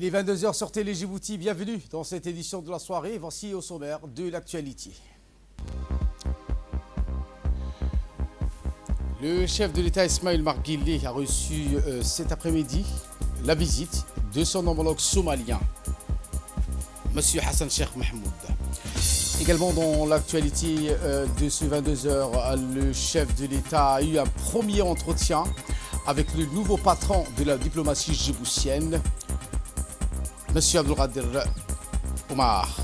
Il est 22 heures sur Télé Djibouti. Bienvenue dans cette édition de la soirée. Voici au sommaire de l'actualité. Le chef de l'État Ismaël Omar Guelleh a reçu cet après-midi la visite de son homologue somalien, M. Hassan Sheikh Mahmoud. Également dans l'actualité de ce 22 heures, le chef de l'État a eu un premier entretien avec le nouveau patron de la diplomatie djiboutienne, M. Abdelkader Omar.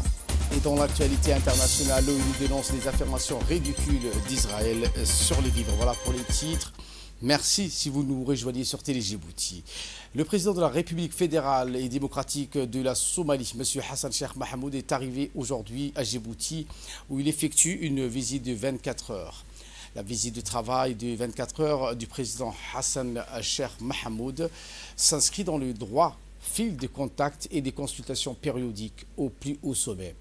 Et dans l'actualité internationale, l'ONU dénonce les affirmations ridicules d'Israël sur les vivres. Voilà pour les titres. Merci si vous nous rejoignez sur Télé Djibouti. Le président de la République fédérale et démocratique de la Somalie, M. Hassan Sheikh Mahmoud, est arrivé aujourd'hui à Djibouti où il effectue une visite de 24 heures. La visite de travail de 24 heures du président Hassan Sheikh Mahmoud s'inscrit dans le droit fil de contact et des consultations périodiques au plus haut sommet.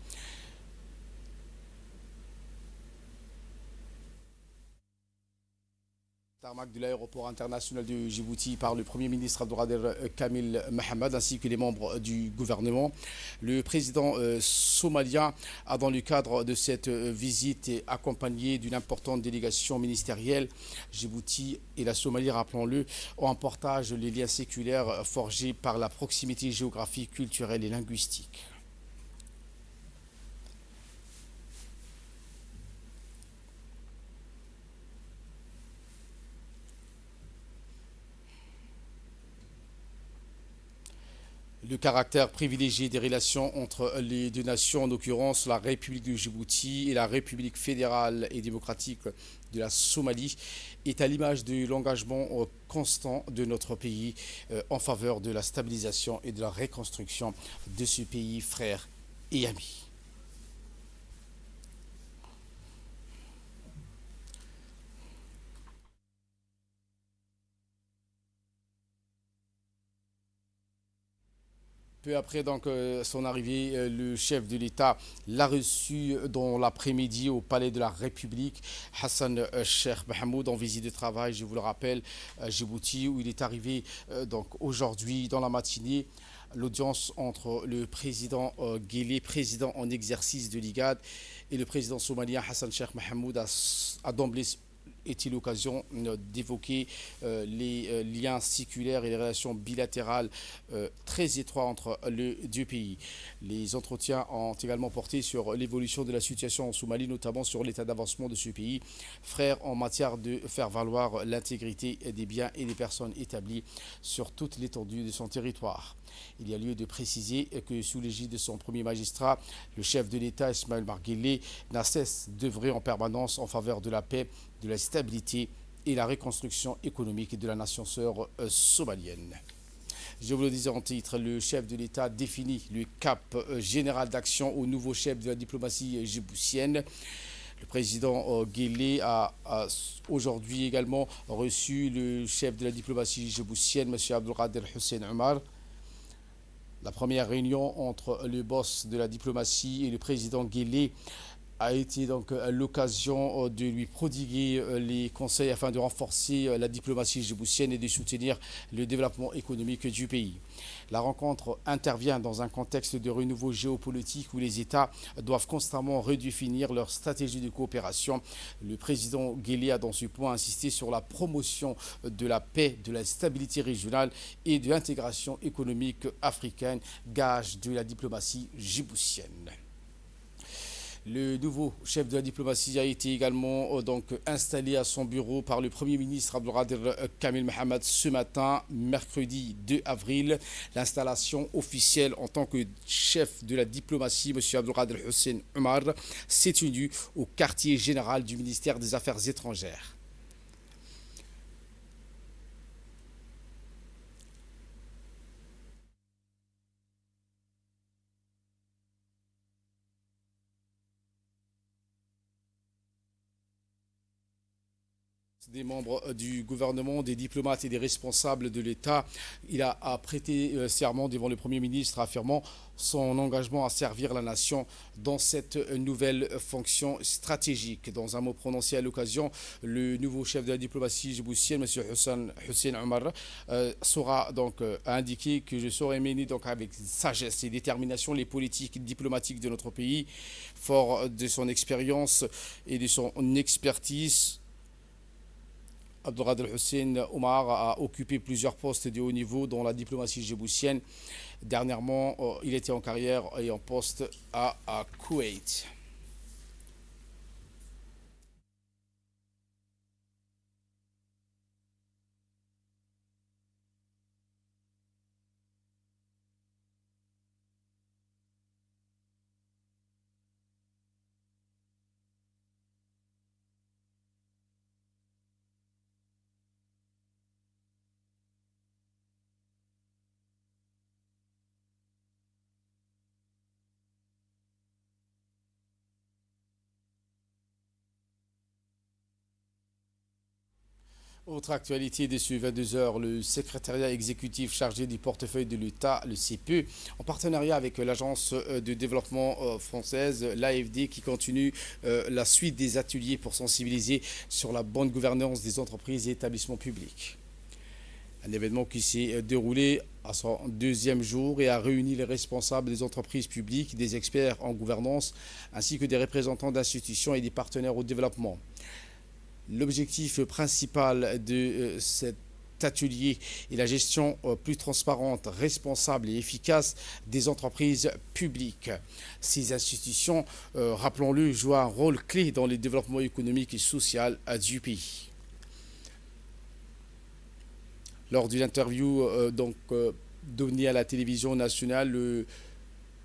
Tarmac de l'aéroport international de Djibouti par le Premier ministre Abdelkader Kamil Mohamed ainsi que les membres du gouvernement. Le président somalien a, dans le cadre de cette visite, accompagné d'une importante délégation ministérielle. Djibouti et la Somalie, rappelons-le, ont en partage les liens séculaires forgés par la proximité géographique, culturelle et linguistique. Le caractère privilégié des relations entre les deux nations, en l'occurrence la République de Djibouti et la République fédérale et démocratique de la Somalie, est à l'image de l'engagement constant de notre pays en faveur de la stabilisation et de la reconstruction de ce pays frère et ami. Peu après donc, son arrivée, le chef de l'État l'a reçu dans l'après-midi au Palais de la République, Hassan Sheikh Mahmoud, en visite de travail, je vous le rappelle, à Djibouti, où il est arrivé donc aujourd'hui dans la matinée. L'audience entre le président Guelleh, président en exercice de l'IGAD, et le président somalien Hassan Sheikh Mahmoud a d'emblée été l'occasion d'évoquer les liens séculaires et les relations bilatérales très étroites entre les deux pays. Les entretiens ont également porté sur l'évolution de la situation en Somalie, notamment sur l'état d'avancement de ce pays, frère en matière de faire valoir l'intégrité des biens et des personnes établies sur toute l'étendue de son territoire. Il y a lieu de préciser que sous l'égide de son premier magistrat, le chef de l'État, Ismaël Omar Guelleh, n'a cesse d'œuvrer en permanence en faveur de la paix, de la stabilité et la reconstruction économique de la nation sœur somalienne. Je vous le disais en titre, le chef de l'État définit le cap général d'action au nouveau chef de la diplomatie djiboutienne. Le président Guelleh a aujourd'hui également reçu le chef de la diplomatie djiboutienne, M. Abdelkader Omar. La première réunion entre le boss de la diplomatie et le président Guelleh a été donc l'occasion de lui prodiguer les conseils afin de renforcer la diplomatie djiboutienne et de soutenir le développement économique du pays. La rencontre intervient dans un contexte de renouveau géopolitique où les États doivent constamment redéfinir leur stratégie de coopération. Le président Guelleh a dans ce point insisté sur la promotion de la paix, de la stabilité régionale et de l'intégration économique africaine, gage de la diplomatie djiboutienne. Le nouveau chef de la diplomatie a été également installé à son bureau par le Premier ministre Abdelkader Kamil Mohamed ce matin, mercredi 2 avril. L'installation officielle en tant que chef de la diplomatie, M. Abdelkader Omar, s'est tenue au quartier général du ministère des Affaires étrangères. des membres du gouvernement, des diplomates et des responsables de l'État. Il a prêté serment devant le Premier ministre, affirmant son engagement à servir la nation dans cette nouvelle fonction stratégique. Dans un mot prononcé à l'occasion, le nouveau chef de la diplomatie djiboutienne, M. Hussein Omar, saura donc indiquer que je saurai mener donc avec sagesse et détermination les politiques diplomatiques de notre pays, fort de son expérience et de son expertise. Abdelkader Hussein Omar a occupé plusieurs postes de haut niveau dans la diplomatie djiboutienne. Dernièrement, il était en carrière et en poste à Koweït. Autre actualité de ce 22 heures, le secrétariat exécutif chargé du portefeuille de l'État, le CPE, en partenariat avec l'agence de développement française, l'AFD, qui continue la suite des ateliers pour sensibiliser sur la bonne gouvernance des entreprises et établissements publics. Un événement qui s'est déroulé à son deuxième jour et a réuni les responsables des entreprises publiques, des experts en gouvernance, ainsi que des représentants d'institutions et des partenaires au développement. L'objectif principal de cet atelier est la gestion plus transparente, responsable et efficace des entreprises publiques. Ces institutions, rappelons-le, jouent un rôle clé dans le développement économique et social du pays. Lors d'une interview donnée à la télévision nationale, le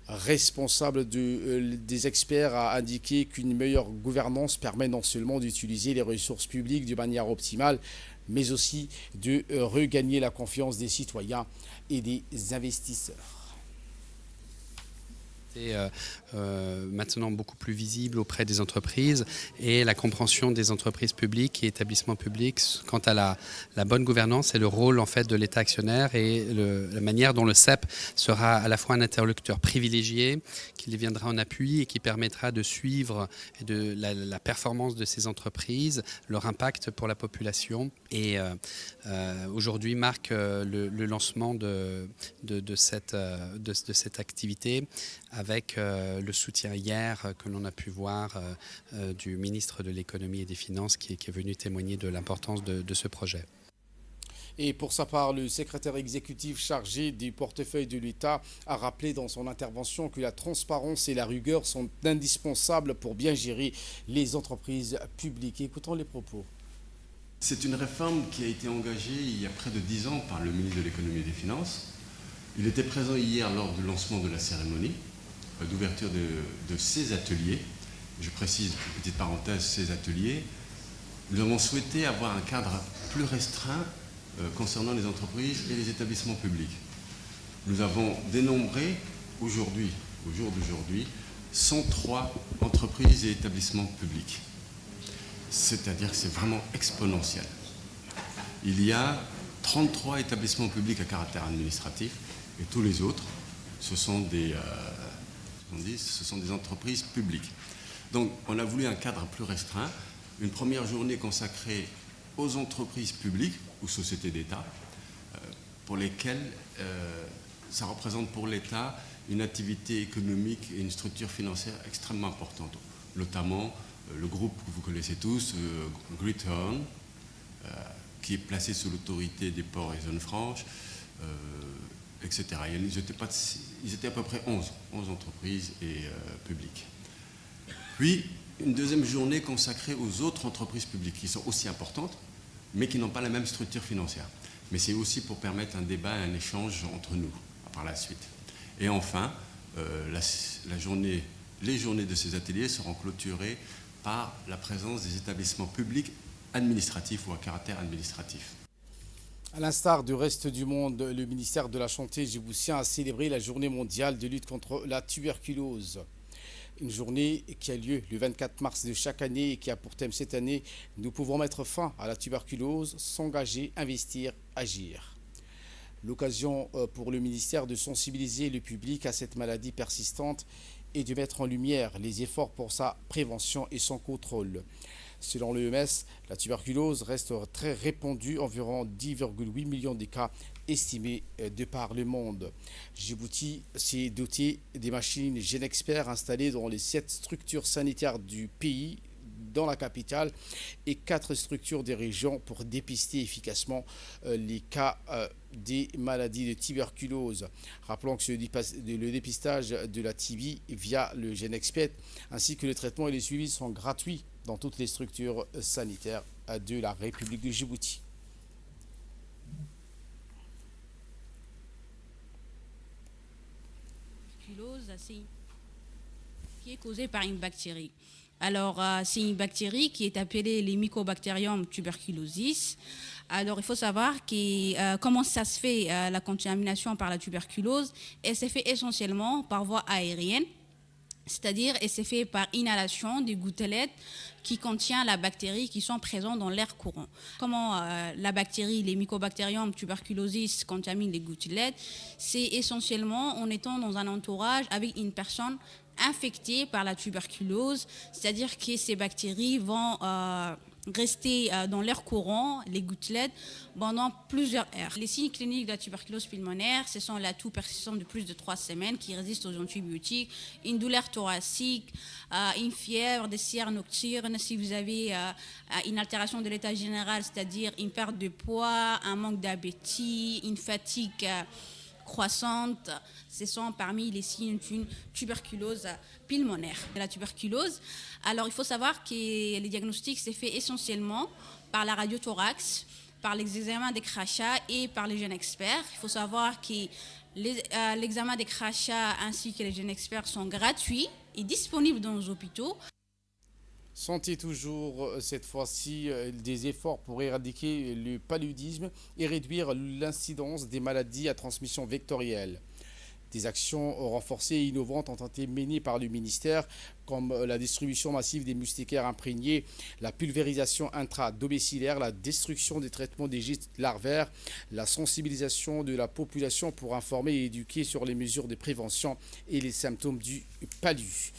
responsable des experts a indiqué qu'une meilleure gouvernance permet non seulement d'utiliser les ressources publiques de manière optimale, mais aussi de regagner la confiance des citoyens et des investisseurs. Maintenant beaucoup plus visible auprès des entreprises et la compréhension des entreprises publiques et établissements publics quant à la bonne gouvernance et le rôle en fait de l'État actionnaire et la manière dont le CEP sera à la fois un interlocuteur privilégié qui les viendra en appui et qui permettra de suivre la performance de ces entreprises, leur impact pour la population. Et aujourd'hui marque le lancement de cette activité avec le soutien hier que l'on a pu voir du ministre de l'économie et des finances qui est venu témoigner de l'importance de ce projet. Et pour sa part, le secrétaire exécutif chargé du portefeuille de l'État a rappelé dans son intervention que la transparence et la rigueur sont indispensables pour bien gérer les entreprises publiques. Écoutons les propos. C'est une réforme qui a été engagée il y a près de 10 ans par le ministre de l'économie et des finances. Il était présent hier lors du lancement de la cérémonie d'ouverture de ces ateliers. Je précise, petite parenthèse, ces ateliers. Nous avons souhaité avoir un cadre plus restreint concernant les entreprises et les établissements publics. Nous avons dénombré aujourd'hui, au jour d'aujourd'hui, 103 entreprises et établissements publics. C'est-à-dire que c'est vraiment exponentiel. Il y a 33 établissements publics à caractère administratif et tous les autres, ce sont des entreprises publiques. Donc on a voulu un cadre plus restreint, une première journée consacrée aux entreprises publiques ou sociétés d'État, pour lesquelles ça représente pour l'État une activité économique et une structure financière extrêmement importante, notamment le groupe que vous connaissez tous, Great Horn, qui est placé sous l'autorité des ports et zones franches, etc. Ils étaient à peu près 11 entreprises et publiques. Puis, une deuxième journée consacrée aux autres entreprises publiques qui sont aussi importantes, mais qui n'ont pas la même structure financière. Mais c'est aussi pour permettre un débat et un échange entre nous par la suite. Et enfin, les journées de ces ateliers seront clôturées par la présence des établissements publics administratifs ou à caractère administratif. À l'instar du reste du monde, le ministère de la Santé djiboutien a célébré la journée mondiale de lutte contre la tuberculose. Une journée qui a lieu le 24 mars de chaque année et qui a pour thème cette année « Nous pouvons mettre fin à la tuberculose, s'engager, investir, agir ». L'occasion pour le ministère de sensibiliser le public à cette maladie persistante et de mettre en lumière les efforts pour sa prévention et son contrôle. Selon l'OMS, la tuberculose reste très répandue, environ 10,8 millions de cas estimés de par le monde. Djibouti s'est doté des machines GeneXpert installées dans les 7 structures sanitaires du pays, dans la capitale, et 4 structures des régions pour dépister efficacement les cas des maladies de tuberculose. Rappelons que le dépistage de la TB via le GeneXpert ainsi que le traitement et les suivis sont gratuits dans toutes les structures sanitaires de la République de Djibouti. Qui est causée par une bactérie. Alors, c'est une bactérie qui est appelée les Mycobacterium tuberculosis. Alors, il faut savoir comment ça se fait, la contamination par la tuberculose. Elle se fait essentiellement par voie aérienne, c'est-à-dire elle se fait par inhalation des gouttelettes qui contiennent la bactérie qui sont présentes dans l'air courant. Comment la bactérie, les Mycobacterium tuberculosis, contaminent les gouttelettes? C'est essentiellement en étant dans un entourage avec une personne infectées par la tuberculose, c'est-à-dire que ces bactéries vont rester dans l'air courant, les gouttelettes, pendant plusieurs heures. Les signes cliniques de la tuberculose pulmonaire, ce sont la toux persistante de plus de 3 semaines qui résiste aux antibiotiques, une douleur thoracique, une fièvre, des sières nocturnes, si vous avez une altération de l'état général, c'est-à-dire une perte de poids, un manque d'appétit, une fatigue croissante, ce sont parmi les signes d'une tuberculose pulmonaire. La tuberculose, alors il faut savoir que les diagnostics se fait essentiellement par la radiothorax, par l'examen des crachats et par les GeneXpert. Il faut savoir que l'examen des crachats ainsi que les GeneXpert sont gratuits et disponibles dans nos hôpitaux. Santé toujours, cette fois-ci, des efforts pour éradiquer le paludisme et réduire l'incidence des maladies à transmission vectorielle. Des actions renforcées et innovantes ont été menées par le ministère, comme la distribution massive des moustiquaires imprégnés, la pulvérisation intradomiciliaire, la destruction des traitements des gîtes larvaires, la sensibilisation de la population pour informer et éduquer sur les mesures de prévention et les symptômes du palu.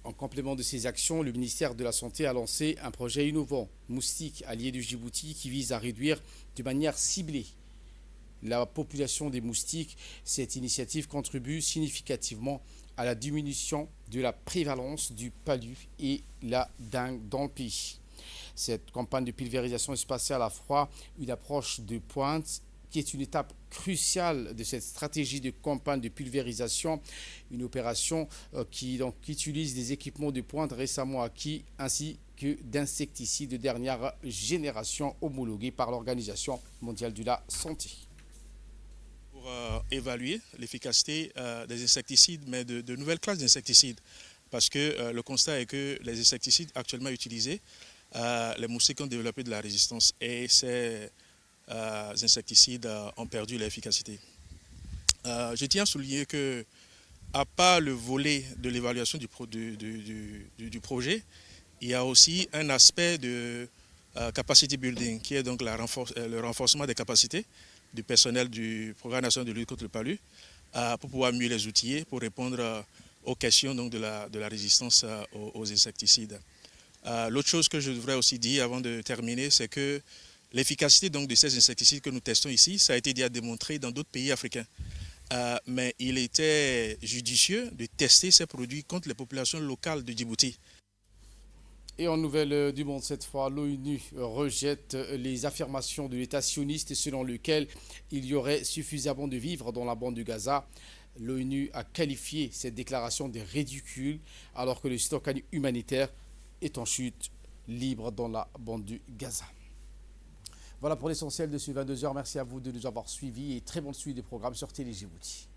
En complément de ces actions, le ministère de la Santé a lancé un projet innovant, Moustique allié du Djibouti, qui vise à réduire de manière ciblée la population des moustiques. Cette initiative contribue significativement à la diminution de la prévalence du palu et la dengue dans le pays. Cette campagne de pulvérisation spatiale à froid, une approche de pointe qui est une étape cruciale de cette stratégie de campagne de pulvérisation, une opération qui utilise des équipements de pointe récemment acquis ainsi que d'insecticides de dernière génération homologués par l'Organisation mondiale de la santé. Pour évaluer l'efficacité des insecticides, mais de nouvelles classes d'insecticides, parce que le constat est que les insecticides actuellement utilisés, les moustiques ont développé de la résistance et ces insecticides ont perdu l'efficacité. Je tiens à souligner que, à part le volet de l'évaluation du projet, il y a aussi un aspect de capacity building, qui est donc le renforcement des capacités du personnel du Programme national de lutte contre le palu, pour pouvoir mieux les outiller, pour répondre aux questions donc, de la résistance aux insecticides. L'autre chose que je devrais aussi dire avant de terminer, c'est que l'efficacité donc de ces insecticides que nous testons ici, ça a été déjà démontré dans d'autres pays africains. Mais il était judicieux de tester ces produits contre les populations locales de Djibouti. Et en nouvelle du monde cette fois, l'ONU rejette les affirmations de l'État sioniste selon lequel il y aurait suffisamment de vivres dans la bande de Gaza. L'ONU a qualifié cette déclaration de ridicule alors que le stock humanitaire est en chute libre dans la bande de Gaza. Voilà pour l'essentiel de ce 22h. Merci à vous de nous avoir suivis et très bonne suite des programmes sur Télé Djibouti.